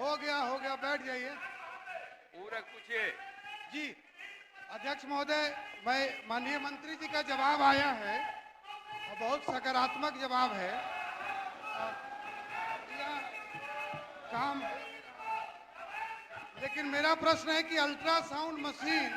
हो गया, बैठ जाइए। पूरा पूछिए जी अध्यक्ष महोदय, मैं माननीय मंत्री जी का जवाब आया है और बहुत सकारात्मक जवाब है। यह काम, लेकिन मेरा प्रश्न है कि अल्ट्रासाउंड मशीन,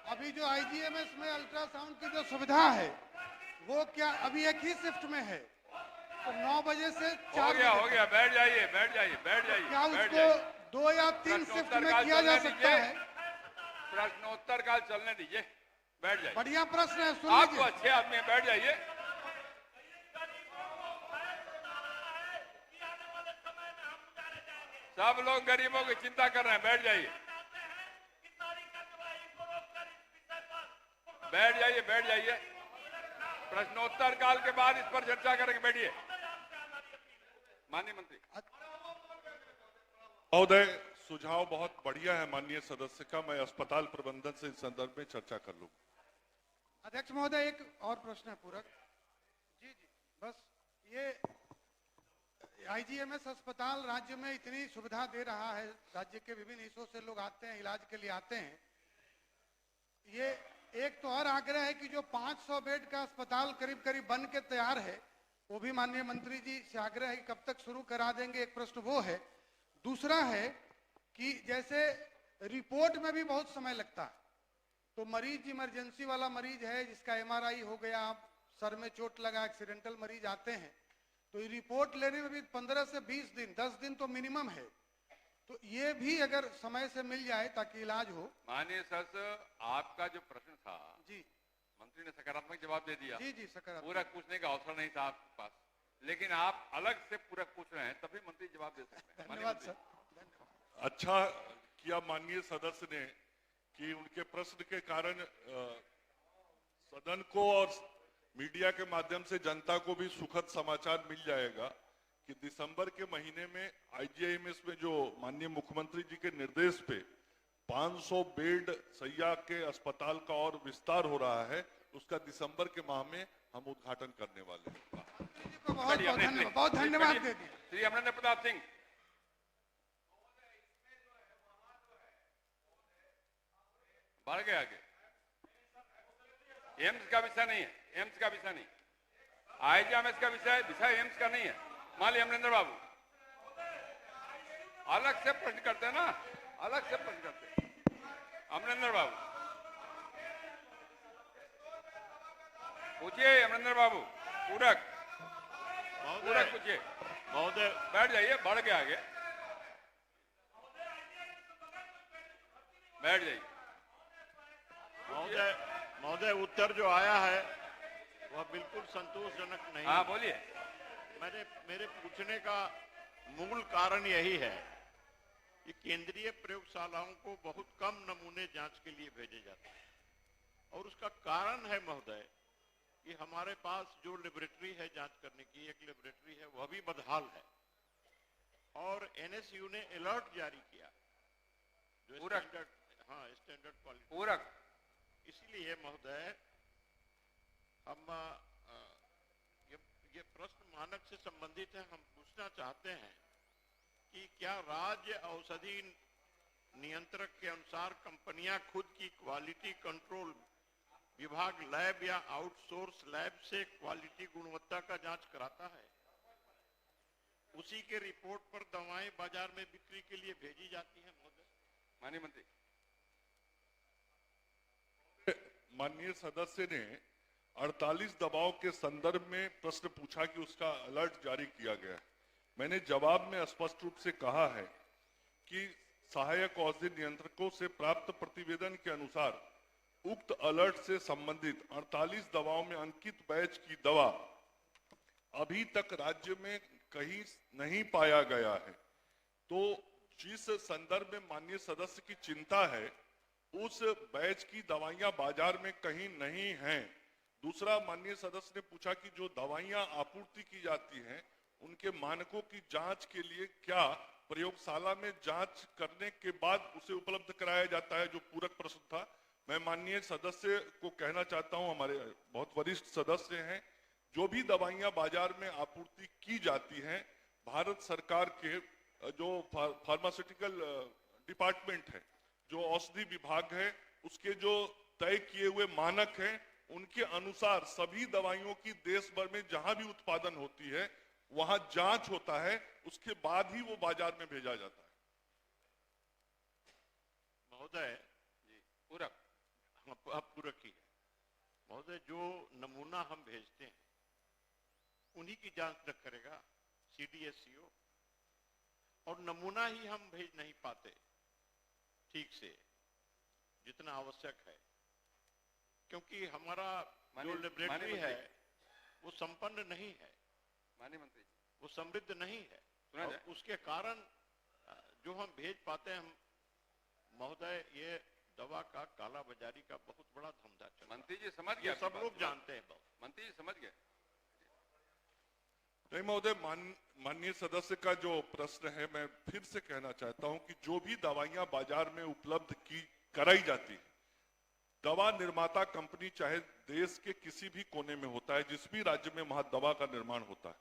अभी जो आईजीएमएस में अल्ट्रासाउंड की जो सुविधा है वो क्या अभी एक ही शिफ्ट में है? तो 9 बजे से 4 बजे हो गया, बैठ जाइए क्या उसको 2 या 3 शिफ्ट में किया जा सकता है? प्रश्नोत्तर काल चलने दीजिए, बैठ जाइए। बढ़िया प्रश्न है, सुन आप तो लीजिए। अच्छे आदमी हैं, बैठ जाइए। सब लोग गरीबों की चिंता कर रहे हैं, बैठ जाइए। बैठ जाइए। प्रश्नोत्तर काल के बाद इस पर चर्चा करेंगे, बैठिए। माननीय मंत्री महोदय, सुझाव बहुत बढ़िया है माननीय सदस्य का। मैं अस्पताल प्रबंधन से इस संदर्भ में चर्चा कर लूं। अध्यक्ष महोदय, एक और प्रश्न है पूरक। जी बस ये आईजीएमएस अस्पताल राज्य में इतनी सुविधा दे रहा है, राज्य के विभिन्न हिस्सों से लोग आते हैं, इलाज के लिए आते हैं। ये एक तो और आग्रह है कि जो 500 बेड का अस्पताल करीब करीब बन के तैयार है, वो भी माननीय मंत्री जी से आग्रह है कि कब तक शुरू करा देंगे। एक प्रश्न वो है। दूसरा है कि जैसे रिपोर्ट में भी बहुत समय लगता है, तो मरीज इमरजेंसी वाला मरीज है जिसका एमआरआई हो गया, सर में चोट लगा, एक्सीडेंटल मरीज आते हैं, तो ये रिपोर्ट लेने में भी 15 से 20 दिन, 10 दिन तो मिनिमम है। तो ये भी अगर समय से मिल जाए ताकि इलाज हो। माननीय सदस्य, आपका जो प्रश्न था जी मंत्री ने सकारात्मक जवाब दे दिया। जी सकारात्मक। पूरक पूछने का अवसर नहीं था आपके पास, लेकिन आप अलग से पूरक पूछ रहे हैं, तभी मंत्री जवाब दे सकते हैं। धन्यवाद सर। अच्छा किया माननीय सदस्य ने कि उनके प्रश्न के कारण सदन को और मीडिया के माध्यम से जनता को भी सुखद समाचार मिल जाएगा कि दिसंबर के महीने में आईजीआईएमएस में जो माननीय मुख्यमंत्री जी के निर्देश पे 500 बेड सैया के अस्पताल का और विस्तार हो रहा है, उसका दिसंबर के माह में हम उद्घाटन करने वाले हैं। बहुत धन्यवाद दे दिए श्री अमरेंद्र प्रताप सिंह। बढ़ गया आगे। एम्स का विषय नहीं है, एम्स का विषय नहीं, आईजीएमएस का विषय एम्स का नहीं है। मान लीजिए अमरेंद्र बाबू अलग से प्रश्न करते हैं ना, अलग से प्रश्न करते हैं। अमरेंद्र बाबू पूछिए, अमरेंद्र बाबू पूरक पूछिए। महोदय बैठ जाइए, बढ़ गया आगे, बैठ जाइए। महोदय उत्तर जो आया है वह बिल्कुल संतोषजनक नहीं। हाँ बोलिए। मेरे पूछने का मूल कारण यही है कि केंद्रीय प्रयोगशालाओं को बहुत कम नमूने जांच के लिए भेजे जाते हैं, और उसका कारण है महोदय कि हमारे पास जो लेबोरेटरी है जांच करने की, एक लेबोरेटरी है, वह भी बदहाल है, और एनएसयू ने अलर्ट जारी किया जो स्टैंडर्ड क्वालिटी पूरक। इसलिए महोदय हम ये प्रश्न मानक से संबंधित है। हम पूछना चाहते हैं कि क्या राज्य औषधि नियंत्रक के अनुसार कंपनियां खुद की क्वालिटी कंट्रोल विभाग लैब या आउटसोर्स लैब से क्वालिटी गुणवत्ता का जांच कराता है, उसी के रिपोर्ट पर दवाएं बाजार में बिक्री के लिए भेजी जाती हैं महोदय? माननीय मंत्री। माननीय सदस्य ने 48 दवाओं के संदर्भ में प्रश्न पूछा कि उसका अलर्ट जारी किया गया। मैंने जवाब में स्पष्ट रूप से कहा है कि सहायक औषधि नियंत्रकों से प्राप्त प्रतिवेदन के अनुसार उक्त अलर्ट से संबंधित 48 दवाओं में अंकित बैच की दवा अभी तक राज्य में कहीं नहीं पाया गया है। तो जिस संदर्भ में माननीय सदस्य की चिंता है, उस बैच की दवाइयां बाजार में कहीं नहीं हैं। दूसरा, माननीय सदस्य ने पूछा कि जो दवाइयां आपूर्ति की जाती हैं उनके मानकों की जांच के लिए क्या प्रयोगशाला में जांच करने के बाद उसे उपलब्ध कराया जाता है, जो पूरक प्रश्न था। मैं माननीय सदस्य को कहना चाहता हूं, हमारे बहुत वरिष्ठ सदस्य हैं, जो भी दवाइयां बाजार में आपूर्ति की जाती हैं भारत सरकार के जो फार्मास्यूटिकल डिपार्टमेंट है, जो औषधि विभाग है, उसके जो तय किए हुए मानक हैं, उनके अनुसार सभी दवाइयों की देश भर में जहां भी उत्पादन होती है वहां जांच होता है, उसके बाद ही वो बाजार में भेजा जाता है। महोदय जी पूरक पूरक ही है महोदय, जो नमूना हम भेजते हैं उन्हीं की जांच न करेगा CDSCO, और नमूना ही हम भेज नहीं पाते ठीक से जितना आवश्यक है, क्योंकि हमारा जो लेबोरेटरी है वो संपन्न नहीं है, माननीय मंत्री जी, वो समृद्ध नहीं है, सुना और जाए? उसके कारण जो हम भेज पाते हैं महोदय, ये दवा का काला बाजारी का बहुत बड़ा धंधा चल रहा है। मंत्री जी समझ ये गया, सब लोग जानते हैं बहुत। मंत्री जी समझ गए। नहीं महोदय, माननीय सदस्य का जो प्रश्न है, मैं फिर से कहना चाहता हूं कि जो भी दवाइयां बाजार में उपलब्ध कराई जाती है, दवा निर्माता कंपनी चाहे देश के किसी भी कोने में होता है, जिस भी राज्य में वहां दवा का निर्माण होता है,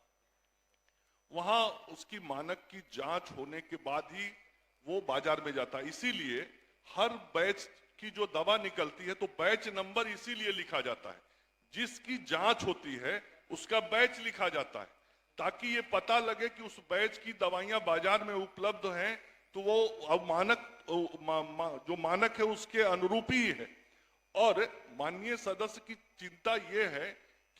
वहां उसकी मानक की जांच होने के बाद ही वो बाजार में जाता है। इसीलिए हर बैच की जो दवा निकलती है तो बैच नंबर इसीलिए लिखा जाता है, जिसकी जांच होती है उसका बैच लिखा जाता है, ताकि ये पता लगे कि उस बैच की दवाइयां बाजार में उपलब्ध हैं तो वो अब जो मानक है उसके अनुरूप ही है। और माननीय सदस्य की चिंता ये है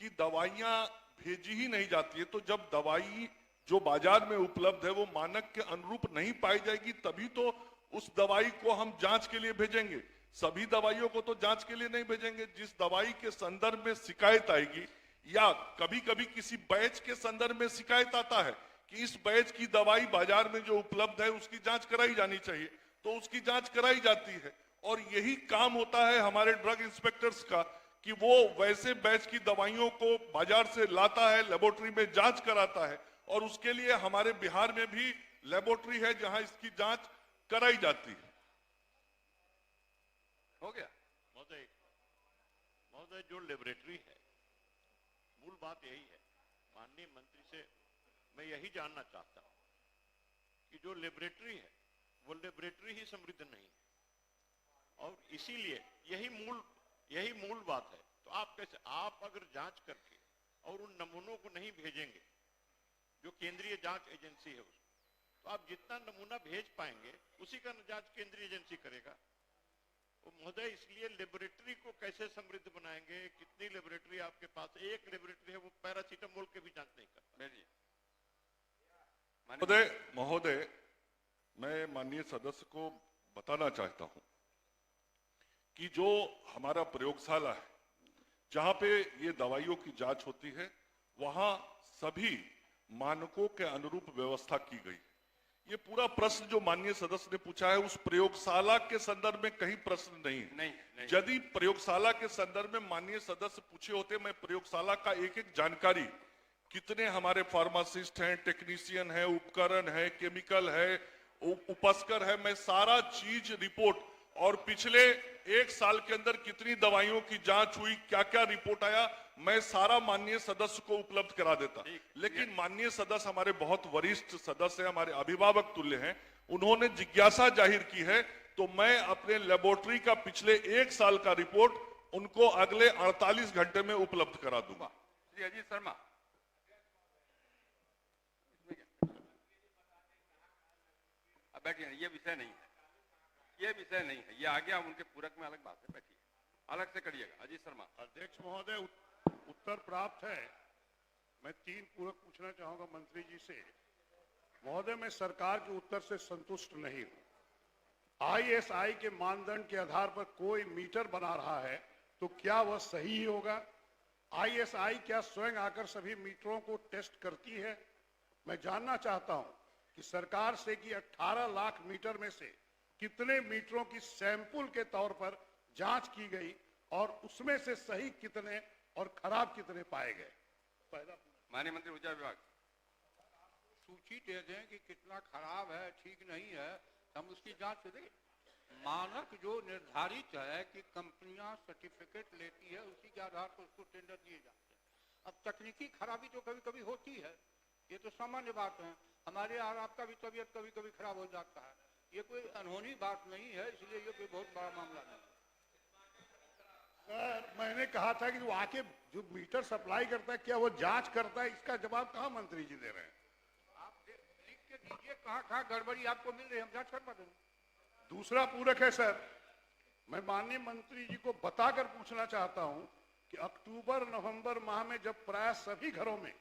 कि दवाइयां भेजी ही नहीं जाती है, तो जब दवाई जो बाजार में उपलब्ध है वो मानक के अनुरूप नहीं पाई जाएगी, तभी तो उस दवाई को हम जांच के लिए भेजेंगे। सभी दवाइयों को तो जांच के लिए नहीं भेजेंगे। जिस दवाई के संदर्भ में शिकायत आएगी, या कभी कभी किसी बैच के संदर्भ में शिकायत आता है कि इस बैच की दवाई बाजार में जो उपलब्ध है उसकी जांच कराई जानी चाहिए, तो उसकी जांच कराई जाती है। और यही काम होता है हमारे ड्रग इंस्पेक्टर्स का कि वो वैसे बैच की दवाइयों को बाजार से लाता है, लेबोरेटरी में जांच कराता है, और उसके लिए हमारे बिहार में भी लेबोरेटरी है जहां इसकी जांच कराई जाती है। हो गया महोदय, जो लेबोरेटरी है, मूल बात यही है, माननीय मंत्री से मैं यही जानना चाहता हूं कि जो लेबोरेटरी है वो लेबोरेटरी ही समृद्ध नहीं है, और इसीलिए यही मूल बात है। तो आप कैसे, आप अगर जांच करके और उन नमूनों को नहीं भेजेंगे जो केंद्रीय जांच एजेंसी है उसको, तो आप जितना नमूना भेज पाएंगे उसी का जांच केंद्रीय एजेंसी करेगा। तो महोदय, इसलिए लेबोरेटरी को कैसे समृद्ध बनाएंगे? कितनी लेबोरेटरी आपके पास? एक लेबोरेटरी है वो पैरासीटामोल के भी जांच नहीं करता। महोदय, मैं माननीय सदस्य को बताना चाहता हूं कि जो हमारा प्रयोगशाला है जहां पे ये दवाइयों की जांच होती है, वहां सभी मानकों के अनुरूप व्यवस्था की गई। ये पूरा प्रश्न जो माननीय सदस्य ने पूछा है उस प्रयोगशाला के संदर्भ में कहीं प्रश्न नहीं है। नहीं। यदि प्रयोगशाला के संदर्भ में माननीय सदस्य पूछे होते, मैं प्रयोगशाला का एक जानकारी, कितने हमारे फार्मासिस्ट हैं, टेक्नीशियन है, उपकरण है, केमिकल है, उपस्कर है, मैं सारा चीज रिपोर्ट, और पिछले 1 साल के अंदर कितनी दवाइयों की जांच हुई, क्या क्या रिपोर्ट आया, मैं सारा माननीय सदस्य को उपलब्ध करा देता। लेकिन माननीय सदस्य हमारे बहुत वरिष्ठ सदस्य हैं, हमारे अभिभावक तुल्य हैं, उन्होंने जिज्ञासा जाहिर की है, तो मैं अपने लेबोरेटरी का पिछले 1 साल का रिपोर्ट उनको अगले 48 घंटे में उपलब्ध करा दूंगा। श्री अजीत शर्मा, अब बैठिए, ये विषय नहीं है, ये विषय नहीं है, ये आ गया उनके पूरक में, अलग बात है, बैठिए, अलग से करिएगा। अजीत शर्मा। अध्यक्ष महोदय, उत्तर प्राप्त है। मैं 3 पूरक पूछना चाहूंगा मंत्री जी से। महोदय, मैं सरकार के उत्तर से संतुष्ट नहीं हूं। ISI के मानदंड के आधार पर कोई मीटर बना रहा है तो क्या वह सही होगा? ISI क्या स्वयं आकर सभी मीटरों को टेस्ट करती है? मैं जानना चाहता हूं कि सरकार से कि 18 लाख मीटर में से कितने मीटरों की सैंपल के तौर पर जांच की गई और उसमें से सही कितने और खराब कितने पाए गए? पहला। माननीय मंत्री ऊर्जा विभाग। सूची दे दें कि कितना खराब है, ठीक नहीं है, हम उसकी जांच दें। मानक जो निर्धारित है कि कंपनियां सर्टिफिकेट लेती है, उसी के आधार पर उसको टेंडर दिए जाते हैं। अब तकनीकी खराबी तो कभी कभी होती है, ये तो सामान्य बात है। हमारे यहाँ आपका भी तबीयत कभी कभी खराब हो जाता है। ये कोई अनहोनी बात नहीं है, इसलिए ये कोई बहुत बड़ा मामला नहीं। सर, मैंने कहा था कि वो आके जो मीटर सप्लाई करता है क्या वो जांच करता है, इसका जवाब कहाँ मंत्री जी दे रहे हैं? आप लिख के दीजिए कहाँ कहाँ गड़बड़ी आपको मिल रही है, हम जांच करवा देंगे। दूसरा पूरक है सर, मैं माननीय मंत्री जी को बताकर पूछना चाहता हूं कि अक्टूबर नवंबर माह में जब प्राय सभी घरों में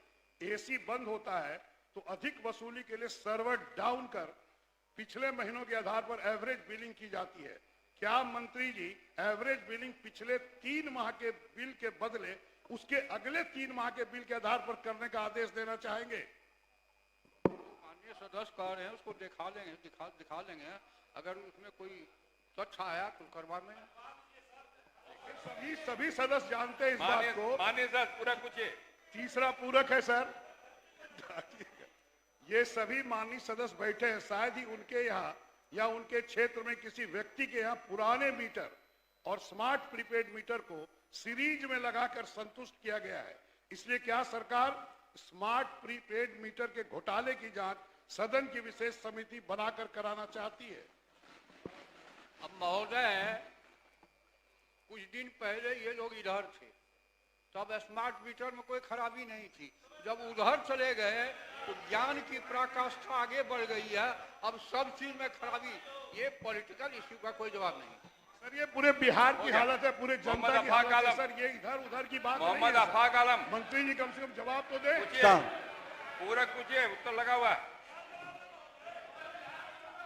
एसी बंद होता है तो अधिक वसूली के लिए सर्वर डाउन कर पिछले महीनों के आधार पर एवरेज बिलिंग की जाती है। क्या मंत्री जी एवरेज बिलिंग पिछले 3 माह के बिल के बदले उसके अगले 3 माह के बिल के आधार पर करने का आदेश देना चाहेंगे? माननीय सदस्य कह रहे हैं उसको दिखा लेंगे, अगर उसमें कोई तथ्य आया तो करवा लेंगे। सभी सदस्य जानते हैं इस बात को। माननीय सदस्य पूरा पूछिए। तीसरा पूरक है सर, ये सभी माननीय सदस्य बैठे हैं, शायद ही उनके यहाँ या उनके क्षेत्र में किसी व्यक्ति के यहाँ पुराने मीटर और स्मार्ट प्रीपेड मीटर को सीरीज में लगाकर संतुष्ट किया गया है। इसलिए क्या सरकार स्मार्ट प्रीपेड मीटर के घोटाले की जांच सदन की विशेष समिति बनाकर कराना चाहती है? अब महोदय, कुछ दिन पहले ये लोग इधर थे, तब स्मार्ट मीटर में कोई खराबी नहीं थी। जब उधर चले गए तो ज्ञान की पराकाष्ठा आगे बढ़ गई है, अब सब चीज में खराबी। ये पॉलिटिकल इश्यू का कोई जवाब नहीं। सर, ये पूरे बिहार की हालत है, पूरे जनता की हालत है सर, ये इधर उधर की बात नहीं है। मोहम्मद अफाक आलम, मंत्री जी कम से कम जवाब तो दे। पूरक पूछिए, उत्तर लगा हुआ,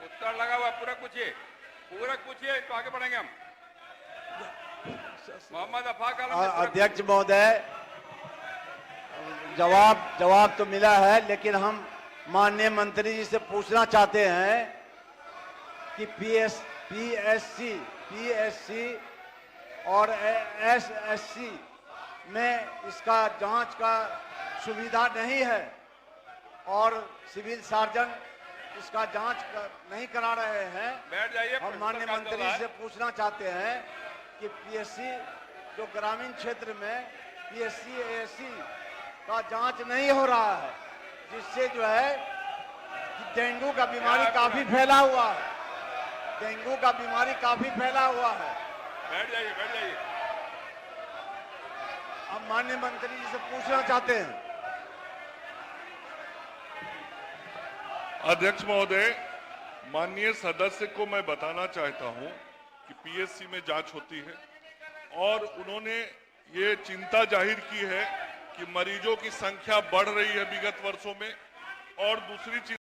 उत्तर लगा हुआ, पूरक पूछिए, पूरक पूछिए तो आगे बढ़ेंगे हम। मोहम्मद अफाक आलम। अध्यक्ष महोदय, जवाब तो मिला है, लेकिन हम माननीय मंत्री जी से पूछना चाहते हैं कि पीएससी और एसएससी में इसका जांच का सुविधा नहीं है और सिविल सर्जन इसका जांच नहीं करा रहे हैं। बैठ जाइए। हम माननीय मंत्री जी से पूछना चाहते हैं कि पीएससी जो ग्रामीण क्षेत्र में पीएससी एएससी का जांच नहीं हो रहा है, जिससे जो है कि डेंगू का बीमारी काफी फैला हुआ है, डेंगू का बीमारी काफी फैला हुआ है। बैठ जाइए, बैठ जाइए। हम माननीय मंत्री जी से पूछना चाहते हैं। अध्यक्ष महोदय, माननीय सदस्य को मैं बताना चाहता हूं कि पीएससी में जांच होती है और उन्होंने ये चिंता जाहिर की है कि मरीजों की संख्या बढ़ रही है विगत वर्षों में, और दूसरी चीज